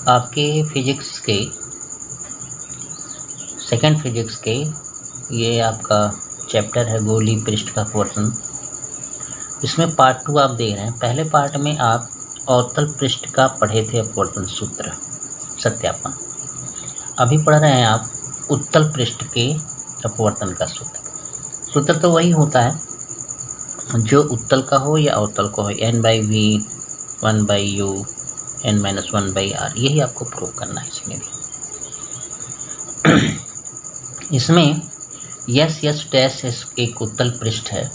आपके फिजिक्स के second physics के ये आपका चैप्टर है गोली पृष्ठ का अपवर्तन। इसमें पार्ट 2 आप देख रहे हैं। पहले पार्ट में आप अवतल पृष्ठ का पढ़े थे अपवर्तन सूत्र सत्यापन। अभी पढ़ रहे हैं आप उत्तल पृष्ठ के अपवर्तन का सूत्र। सूत्र तो वही होता है जो उत्तल का हो या अवतल का हो, n/v 1/u n-1/r, यही आपको प्रूव करना है इसमें भी। इसमें यस डैश एक उत्तल पृष्ठ है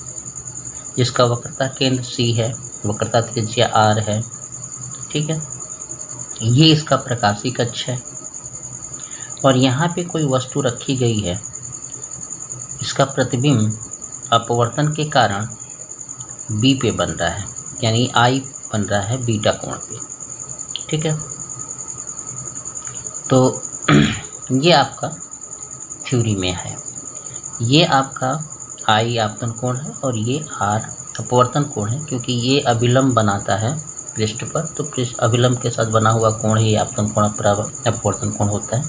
जिसका वक्रता केंद्र C है, वक्रता त्रिज्या R है, ठीक है। ये इसका प्रकाशीय कक्ष है और यहाँ पे कोई वस्तु रखी गई है। इसका प्रतिबिंब अपवर्तन के कारण B पे बन रहा है, यानी I बन रहा है बीटा कोण पे, ठीक है। तो ये आपका थ्योरी में है। ये आपका I आपतन कोण है और ये R अपवर्तन कोण है, क्योंकि ये अभिलंब बनाता है पृष्ठ पर, तो पृष्ठ अभिलंब के साथ बना हुआ कोण ही आपतन कोण अपवर्तन कोण होता है।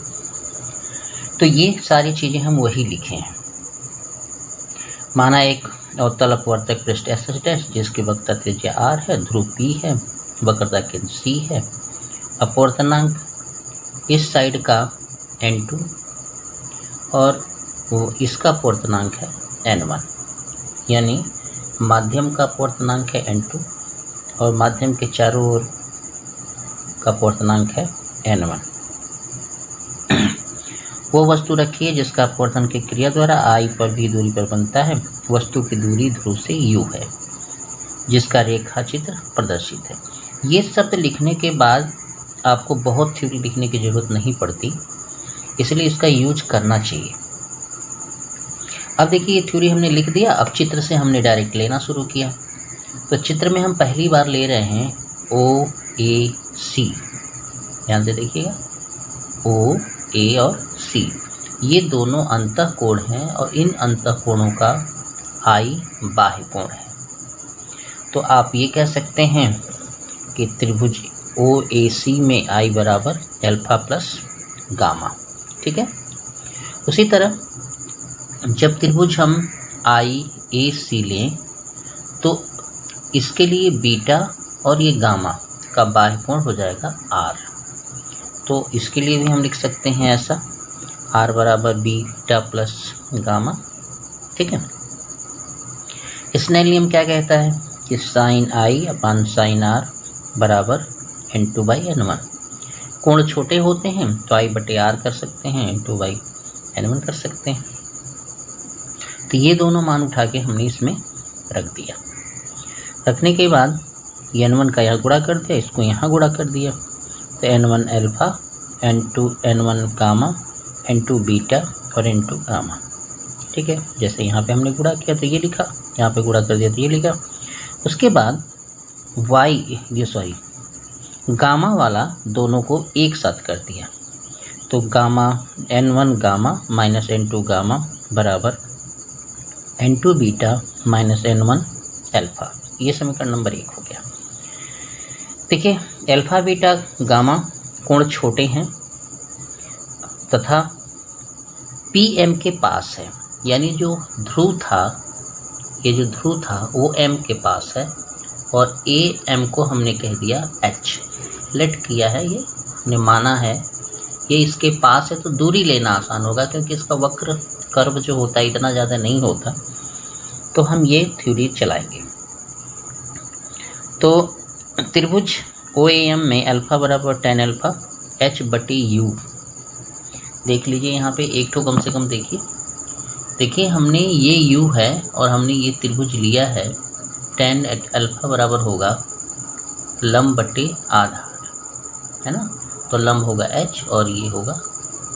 तो ये सारी चीज़ें हम वही लिखे हैं। माना एक अवतल अपवर्तक पृष्ठ S' जिसकी वक्रता त्रिज्या R है, ध्रुव P है, वक्रता केंद्र C है, अपवर्तनांक इस साइड का n2 और वो इसका अपवर्तनांक है n1, यानी माध्यम का अपवर्तनांक है n2 और माध्यम के चारों ओर का अपवर्तनांक है n1। वो वस्तु रखी है जिसका अपवर्तन की क्रिया द्वारा I पर भी दूरी पर बनता है। वस्तु की दूरी ध्रुव से u है, जिसका रेखा चित्र प्रदर्शित है। ये शब्द लिखने के बाद आपको बहुत थ्योरी लिखने की जरूरत नहीं पड़ती, इसलिए इसका यूज करना चाहिए। अब देखिए ये थ्योरी हमने लिख दिया। अब चित्र से हमने डायरेक्ट लेना शुरू किया। तो चित्र में हम पहली बार ले रहे हैं OAC। ध्यान से देखिएगा, O, A और C ये दोनों अंतःकोण हैं और इन अंतःकोणों का I बाह्य कोण है। तो आप ये कह सकते हैं कि त्रिभुज OAC में I बराबर अल्फा प्लस गामा, ठीक है। उसी तरह जब त्रिभुज हम IAC लें तो इसके लिए बीटा और ये गामा का बाह्य कोण हो जाएगा R। तो इसके लिए भी हम लिख सकते हैं ऐसा, R बराबर बीटा प्लस गामा, ठीक है। स्नेल नियम क्या कहता है कि sine I upon sine R बराबर n2/n1। कोण छोटे होते हैं तो I/R कर सकते हैं, n2/n1 कर सकते हैं। तो ये दोनों मान उठा के हमने इसमें रख दिया। रखने के बाद n1 का यहाँ गुणा कर दिया, इसको यहाँ गुणा कर दिया, तो n1 alpha, n1 gamma, n2 beta और n2 गामा, ठीक है। जैसे यहाँ पे हमने गुणा किया तो ये लिखा, यहाँ पे गुणा कर दिया तो ये लिखा। उसके बाद गामा वाला दोनों को एक साथ कर दिया, तो gamma n1 gamma minus n2 gamma बराबर n2 beta minus n1 alpha. ये समीकरण नंबर 1 हो गया। देखिए अल्फा बीटा गामा कोण छोटे हैं तथा PM के पास है, यानी जो ध्रुव था, ये जो ध्रुव था वो M के पास है और AM को हमने कह दिया H, लेट किया है, ये हमने माना है ये इसके पास है। तो दूरी लेना आसान होगा क्योंकि इसका वक्र कर्व जो होता है इतना ज़्यादा नहीं होता, तो हम ये थ्योरी चलाएंगे। तो त्रिभुज OAM में अल्फा बराबर tan अल्फा H/U। देख लीजिए यहाँ पे एक ठो कम से कम देखिए हमने ये U है और हमने ये त्रिभुज लिया है। tan अल्फा बराबर होगा लंब बटे आधार, है ना। तो लंब होगा H और ये होगा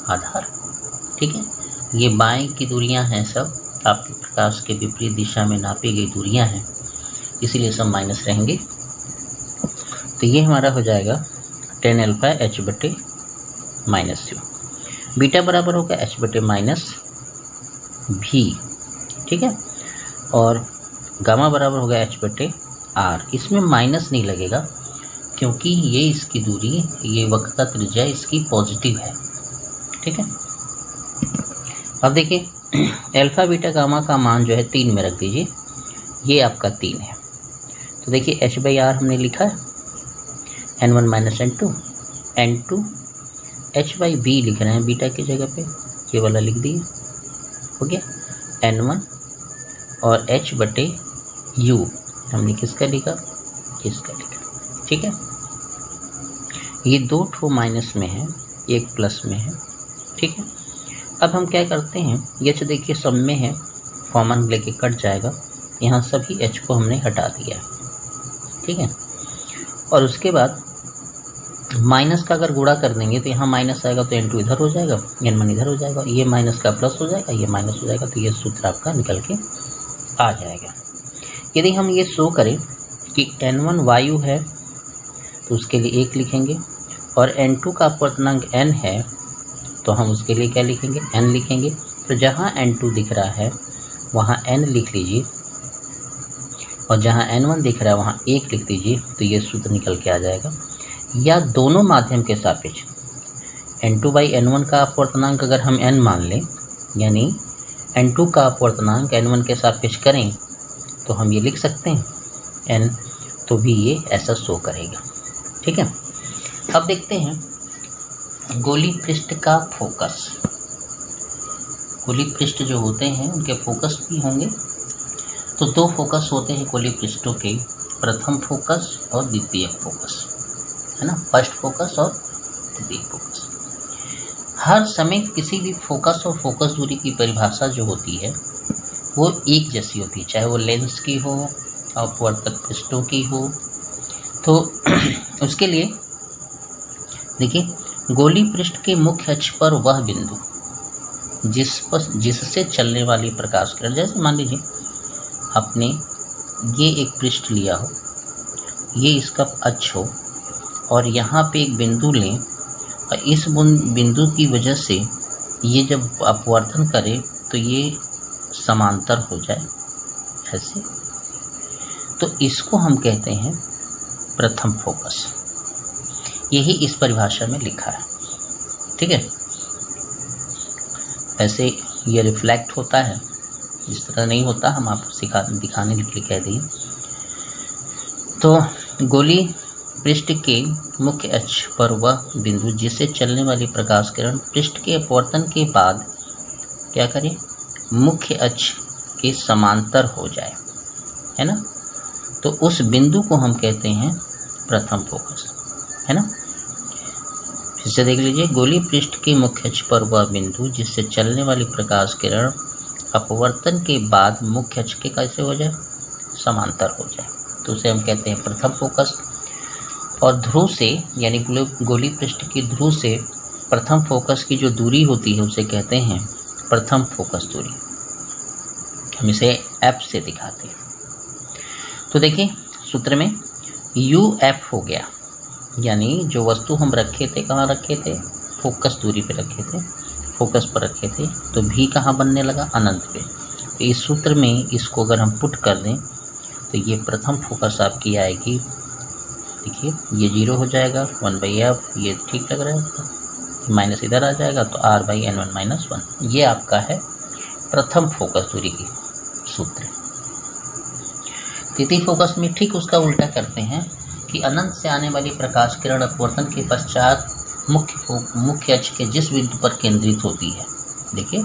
आधार, ठीक है। ये बाएं की दूरियां हैं, सब आपके प्रकाश के विपरीत दिशा में नापी गई दूरियां हैं, इसीलिए सब माइनस रहेंगे। तो ये हमारा हो जाएगा tan अल्फा H/-U। बीटा बराबर होगा H/-V, ठीक है। और गामा बराबर होगा H/R। इसमें माइनस नहीं लगेगा क्योंकि ये इसकी दूरी, ये वक्र का त्रिज्या इसकी पॉजिटिव है। ठीक है, अब देखिए अल्फा बीटा गामा का मान जो है 3 में रख दीजिए, ये आपका 3 है। तो देखिए h/r हमने लिखा है n1 minus n2, n2 h/b लिख रहे हैं बीटा की जगह पे, ये वाला लिख दिए, हो गया n1 और h/u हमने किसका लिखा, इसका लिखा। ठीक है, ये 2 ठो माइनस में है, एक प्लस में है। ठीक है, अब हम क्या करते हैं, ये तो देखिए सब में है, कॉमन लेके कट जाएगा, यहाँ सभी h को हमने हटा दिया। ठीक है, और उसके बाद माइनस का अगर गुणा कर देंगे तो यहाँ माइनस आएगा तो n2 इधर हो जाएगा, n1 इधर हो जाएगा, ये माइनस का प्लस हो जाएगा, ये माइनस हो जाएगा, तो ये सूत्र आपका निकल के आ जाएगा। यदि हम ये शो करें कि n1 वायु है तो उसके लिए 1 लिखेंगे, और n2 का अपवर्तनांक n है तो हम उसके लिए क्या लिखेंगे, n लिखेंगे। तो जहाँ n2 दिख रहा है वहाँ n लिख लीजिए, और जहाँ n1 दिख रहा है वहाँ 1 लिख दीजिए, तो ये सूत्र निकल के आ जाएगा। या दोनों माध्यम के सापेक्ष n2/n1 का अपवर्तनांक अगर हम n मान लें, यानी n2 का अपवर्तनांक n1 के सापेक्ष करें, तो हम ये लिख सकते हैं n, तो भी ये ऐसा शो करेगा। ठीक है, अब देखते हैं गोली पृष्ठ का फोकस। गोली पृष्ठ जो होते हैं उनके फोकस भी होंगे। तो 2 फोकस होते हैं गोली पृष्ठों के, प्रथम फोकस और द्वितीय फोकस, है ना, फर्स्ट फोकस और द्वितीय फोकस। हर समय किसी भी फोकस और फोकस दूरी की परिभाषा जो होती है वो एक जैसी होती है, चाहे वो लेंस की हो, अपवर्तक पृष्ठों की हो। तो उसके लिए देखिए, गोली पृष्ठ के मुख्य अक्ष पर वह बिंदु जिससे चलने वाली प्रकाश किरण, जैसे मान लीजिए आपने ये एक पृष्ठ लिया हो, ये इसका अक्ष हो, और यहाँ पे एक बिंदु लें, और इस बिंदु की वजह से ये जब अपवर्तन करे तो ये समांतर हो जाए ऐसे, तो इसको हम कहते हैं प्रथम फोकस। यही इस परिभाषा में लिखा है। ठीक है, ऐसे ये रिफ्लेक्ट होता है, जिस तरह नहीं होता हम आपको दिखाने के लिए कह दिए। तो गोली पृष्ठ के मुख्य अक्ष पर वह बिंदु जिससे चलने वाली प्रकाश किरण पृष्ठ के अपवर्तन के बाद क्या करें, मुख्य अक्ष के समांतर हो जाए, है ना, तो उस बिंदु को हम कहते हैं प्रथम फोकस, है ना। फिर से देख लीजिए, गोली पृष्ठ के मुख्य अक्ष पर वह बिंदु जिससे चलने वाली प्रकाश किरण अपवर्तन के बाद मुख्य अक्ष के कैसे हो जाए, समांतर हो जाए, तो उसे हम कहते हैं प्रथम फोकस। और ध्रुव से, यानी गोली पृष्ठ की ध्रुव से प्रथम फोकस की जो दूरी होती है उसे कहते हैं प्रथम फोकस दूरी। हम इसे एफ से दिखाते हैं। तो देखिए सूत्र में UF हो गया, यानी जो वस्तु हम रखे थे, कहाँ रखे थे, फोकस दूरी पे रखे थे, फोकस पर रखे थे, तो भी कहाँ बनने लगा, अनंत पे। तो इस सूत्र में इसको अगर हम पुट कर दें तो ये प्रथम फोकस आपकी आएगी, देखिए ये 0 हो जाएगा, 1/f, ये ठीक लग रहा है, माइनस इधर आ जाएगा, तो r/n1 - 1, ये आपका है प्रथम फोकस दूरी की सूत्र। द्वितीय फोकस में ठीक उसका उल्टा करते हैं कि अनंत से आने वाली प्रकाश किरण अपवर्तन के पश्चात मुख्य अक्ष के जिस बिंदु पर केंद्रित होती है, देखिए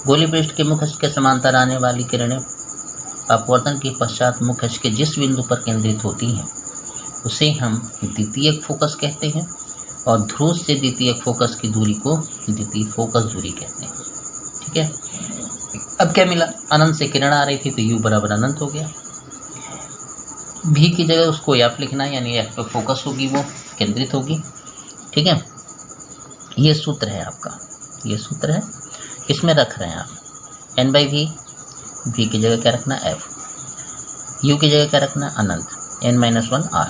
गोली पृष्ठ के मुख्य अक्ष के समांतर आने वाली किरणें अपवर्तन के पश्चात मुख्य अक्ष के जिस बिंदु पर केंद्रित होती हैं उसे हम द्वितीयक फोकस कहते हैं, और ध्रुव से द्वितीयक फोकस की दूरी को द्वितीय फोकस दूरी कहते हैं। ठीक है, अब क्या मिला, अनंत से किरण आ रही थी तो U बराबर अनंत हो गया, भी की जगह उसको F लिखना है, यानी F पे फोकस होगी, वो केंद्रित होगी। ठीक है, ये सूत्र है आपका, ये सूत्र है, इसमें रख रहे हैं आप n/v, v की जगह क्या रखना, F, U की जगह क्या रखना, अनंत, n - 1 r।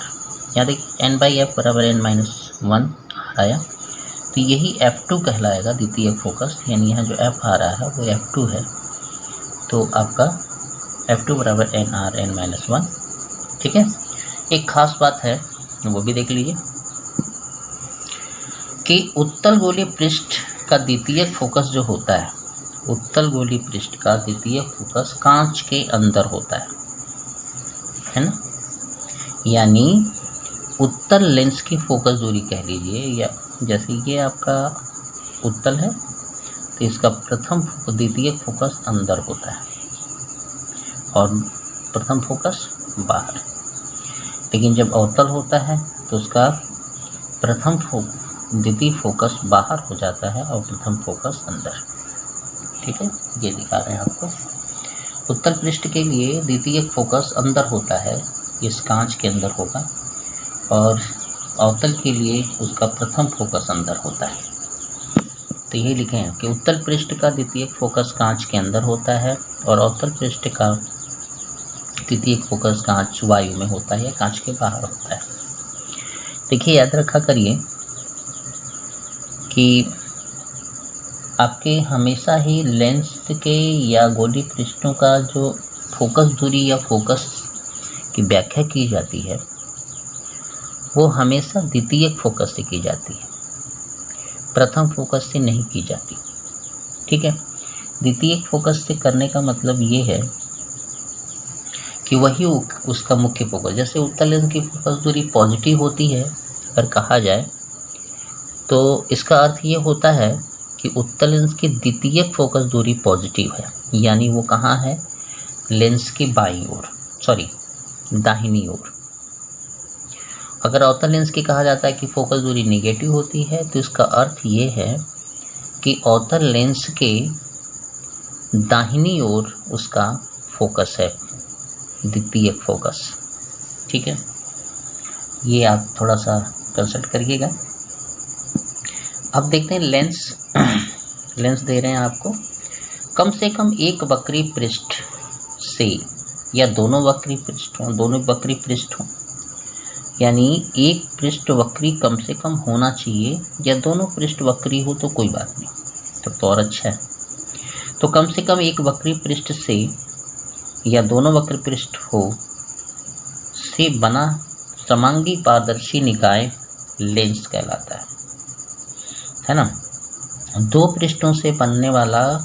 यहाँ देखिए n/f बराबर n - 1 r आया, तो यही F2 कहलाएगा द्वितीय फोकस, यानी यहाँ जो F आ रहा है वो F2 है, तो आपका F2 बराबर n r n - 1। ठीक है, एक खास बात है, वो भी देख लीजिए कि उत्तल गोलीय पृष्ठ का द्वितीयक फोकस जो होता है, उत्तल गोलीय पृष्ठ का द्वितीयक फोकस कांच के अंदर होता है ना। यानी उत्तल लेंस की फोकस दूरी कह लीजिए, या जैसे ये आपका उत्तल है तो इसका प्रथम द्वितीयक फोकस अंदर होता है और प्रथम फोकस बाहर। लेकिन जब अवतल होता है तो उसका प्रथम द्वितीय फोकस बाहर हो जाता है और प्रथम फोकस अंदर। ठीक है, ये दिखा रहे हैं आपको। उत्तल पृष्ठ के लिए द्वितीयक फोकस अंदर होता है, इस कांच के अंदर होगा, और अवतल के लिए उसका प्रथम फोकस अंदर होता है। तो यही लिखे हैं कि उत्तल पृष्ठ का द्वितीयक फोकस कांच के अंदर होता है और अवतल पृष्ठ का द्वितीयक फोकस कांच वायु में होता है या कांच के बाहर होता है। देखिए, याद रखा करिए कि आपके हमेशा ही लेंस के या गोलीय पृष्ठों का जो फोकस दूरी या फोकस की व्याख्या की जाती है वो हमेशा द्वितीयक फोकस से की जाती है, प्रथम फोकस से नहीं की जाती। ठीक है, द्वितीयक फोकस से करने का मतलब ये है कि वही उसका मुख्य फोकस, जैसे उत्तल लेंस की फोकस दूरी पॉजिटिव होती है अगर कहा जाए तो इसका अर्थ ये होता है कि उत्तल लेंस की द्वितीयक फोकस दूरी पॉजिटिव है, यानी वो कहाँ है, लेंस की बाईं ओर, दाहिनी ओर। अगर अवतल लेंस की कहा जाता है कि फोकस दूरी नेगेटिव होती है तो इसका अर्थ ये है कि अवतल लेंस के दाहिनी ओर उसका फोकस है, द्वितीयक फोकस। ठीक है, ये आप थोड़ा सा कंसल्ट करिएगा। अब देखते हैं लेंस दे रहे हैं आपको, कम से कम एक वक्री पृष्ठ से या दोनों वक्री पृष्ठ हों, यानी एक पृष्ठ वक्री कम से कम होना चाहिए, या दोनों पृष्ठ वक्री हो तो कोई बात नहीं, तब तो और अच्छा है। तो कम से कम एक वक्री पृष्ठ से या दोनों वक्र पृष्ठ हो से बना समांगी पारदर्शी निकाय लेंस कहलाता है ना। दो पृष्ठों से बनने वाला,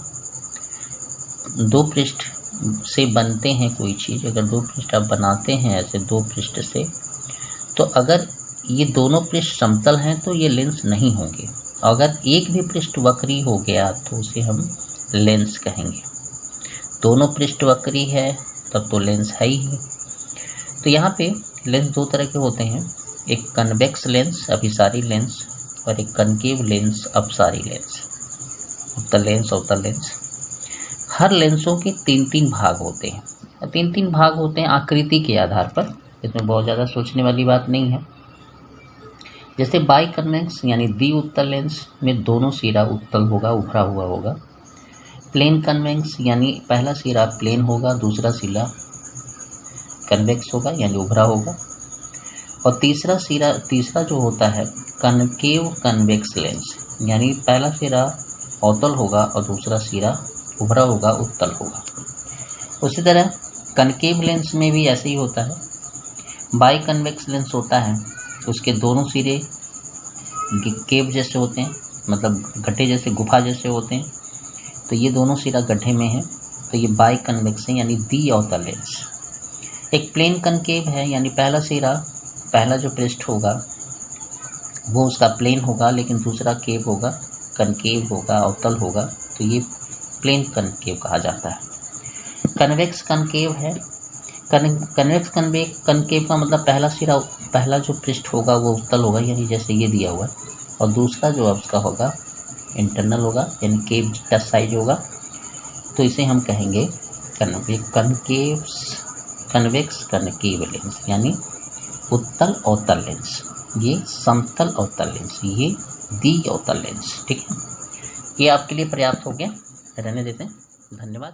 दो पृष्ठ से बनते हैं कोई चीज़, अगर दो पृष्ठ आप बनाते हैं ऐसे दो पृष्ठ से, तो अगर ये दोनों पृष्ठ समतल हैं तो ये लेंस नहीं होंगे। अगर एक भी पृष्ठ वक्री हो गया तो उसे हम लेंस कहेंगे। दोनों पृष्ठ वक्री है तब तो लेंस है ही। तो यहाँ पे लेंस दो तरह के होते हैं, एक कन्वेक्स लेंस अभिसारी लेंस और एक कनकेव लेंस अपसारी लेंस, उत्तल लेंस अवतल लेंस। हर लेंसों के तीन भाग होते हैं, तीन भाग होते हैं आकृति के आधार पर, इसमें बहुत ज़्यादा सोचने वाली बात नहीं है। जैसे बाई कन्वेक्स यानी द्वि उत्तल लेंस में दोनों सिरा उत्तल होगा, उभरा हुआ होगा। प्लेन कन्वेक्स यानी पहला सिरा प्लेन होगा, दूसरा सिरा कन्वेक्स होगा यानी उभरा होगा। और तीसरा जो होता है कनकेव कन्वेक्स लेंस, यानी पहला सिरा अवतल होगा और दूसरा सिरा उभरा होगा, उत्तल होगा। उसी तरह कनकेव लेंस में भी ऐसे ही होता है। बाई कन्वेक्स लेंस होता है, उसके दोनों सिरे केव जैसे होते हैं, मतलब गड्ढे जैसे, गुफा जैसे होते हैं, तो ये दोनों सिरा गड्ढे में है, तो ये बाई कन्वेक्स है यानी द्वि अवतल लेंस। एक प्लेन कनकेव है, यानी पहला सिरा, पहला जो पृष्ठ होगा वो उसका प्लेन होगा, लेकिन दूसरा केव होगा, कनकेव होगा, अवतल होगा, तो ये प्लेन कनकेव कहा जाता है। कन्वेक्स कनकेव है, कन्वेक्स कनकेव का मतलब पहला जो पृष्ठ होगा वो उत्तल होगा, यानी जैसे ये दिया हुआ है, और दूसरा जो उसका होगा इंटरनल होगा, यानी केव टच साइज होगा, तो इसे हम कहेंगे कन्वेक्स कनकेव लेंस, यानी उत्तल अवतल लेंस। ये समतल अवतल लेंस, ये द्वि अवतल लेंस। ठीक है, ये आपके लिए पर्याप्त हो गया, रहने देते हैं। धन्यवाद।